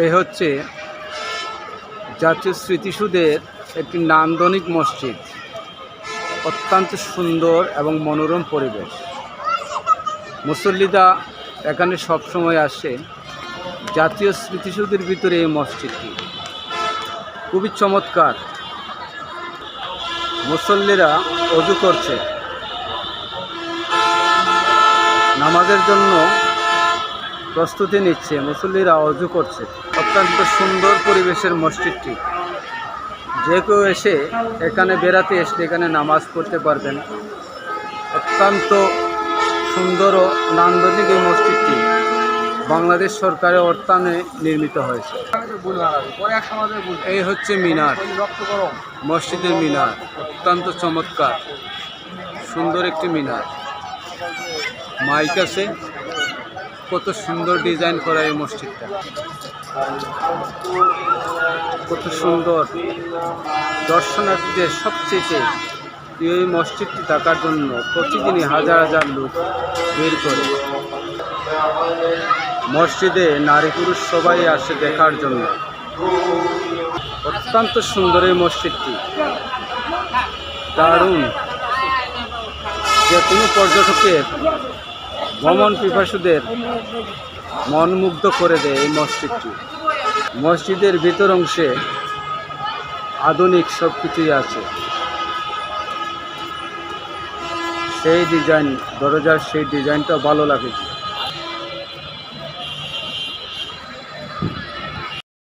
এই হচ্ছে জাতীয় স্মৃতিসৌধের একটি নান্দনিক মসজিদ। অত্যন্ত সুন্দর এবং মনোরম পরিবেশ। মুসল্লিরা এখানে সবসময় আসে। জাতীয় স্মৃতিসৌধের ভিতরে এই মসজিদটি খুবই চমৎকার। মুসল্লিরা ওযু করছে, নামাজের জন্য প্রস্তুতি নিচ্ছে। মুসল্লিরা ওযু করছে। অত্যন্ত সুন্দর পরিবেশের মসজিদটি। যে কেউ এসে এখানে বেড়াতে এসে এখানে নামাজ পড়তে পারবেন। অত্যন্ত সুন্দর ও নান্দনিক এই মসজিদটি বাংলাদেশ সরকারের অর্থায়নে নির্মিত হয়েছে। এই হচ্ছে মিনার, মসজিদের মিনার। অত্যন্ত চমৎকার সুন্দর একটি মিনার। মাইক আছে, কত সুন্দর ডিজাইন করা এই মসজিদটা, কত সুন্দর। দর্শনার্থীদের সবচেয়ে এই মসজিদটি দেখার জন্য প্রতিদিনই হাজার হাজার লোক বের করে। মসজিদে নারী পুরুষ সবাই আসে দেখার জন্য। অত্যন্ত সুন্দর এই মসজিদটি, দারুণ। যে কোনো পর্যটকের ভ্রমণ পিপাসুদের মন মুগ্ধ করে দেয় এই মসজিদটি। মসজিদের ভিতর অংশে আধুনিক সব কিছুই আছে। সেই ডিজাইন, দরজার সেই ডিজাইনটা ভালো লাগে।